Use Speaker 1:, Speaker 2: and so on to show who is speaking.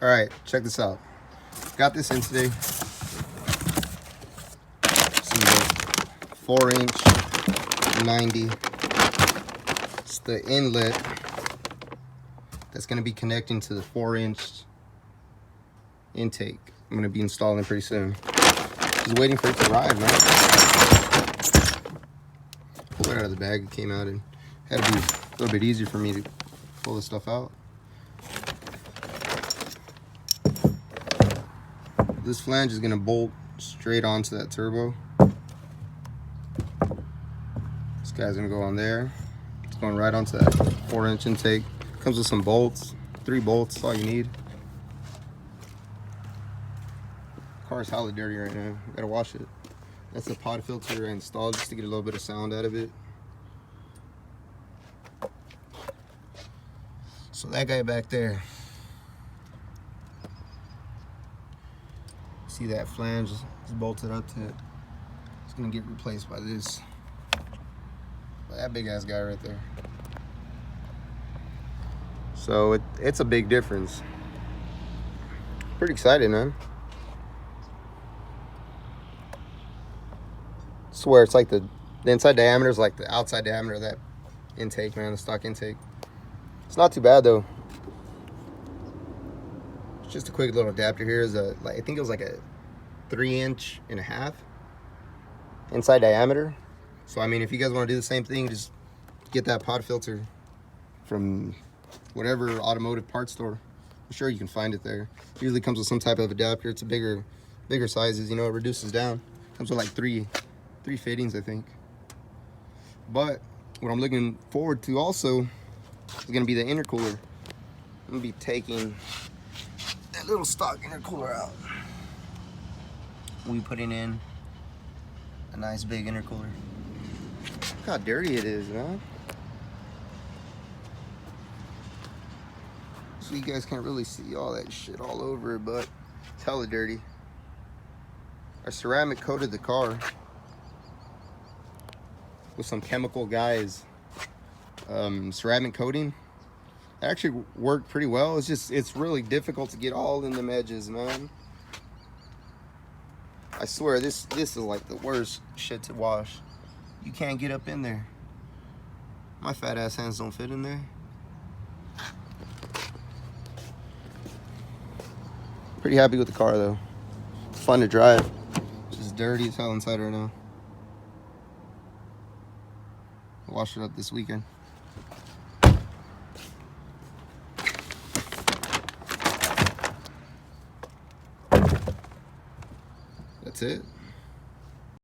Speaker 1: All right, check this out. Got this in today. Some 4-inch 90. It's the inlet that's going to be connecting to the 4-inch intake. I'm going to be installing it pretty soon. Just waiting for it to arrive, man. Pulled it out of the bag. It came out and had to be a little bit easier for me to pull this stuff out. This flange is going to bolt straight onto that turbo. This guy's going to go on there. It's going right onto that 4-inch intake. Comes with some bolts, 3 bolts, that's all you need. Car's hella dirty right now. Gotta wash it. That's the pod filter I installed just to get a little bit of sound out of it. So that guy back there, see that flange is bolted up to it. It's gonna get replaced by this. By that big ass guy right there. So it's a big difference. Pretty excited, man. I swear it's like the inside diameter is like the outside diameter of that intake, man, the stock intake. It's not too bad though. It's just a quick little adapter here. Is a I think it was like a 3.5-inch inside diameter. So I mean, if you guys want to do the same thing, just get that pod filter from whatever automotive parts store. I'm sure you can find it there. It usually comes with some type of adapter. It's a bigger sizes, you know, it reduces down. Comes with like three fittings, I think. But what I'm looking forward to also is gonna be the intercooler. I'm gonna be taking that little stock intercooler out. We'll be putting in a nice big intercooler. Look how dirty it is, man. So you guys can't really see all that shit all over it, but it's hella dirty. I ceramic coated the car with some chemical guys ceramic coating. It actually worked pretty well. It's really difficult to get all in them edges, man. I swear this is like the worst shit to wash. You can't get up in there. My fat ass hands don't fit in there. Pretty happy with the car though. It's fun to drive. It's just dirty as hell inside right now. I'll wash it up this weekend. That's it.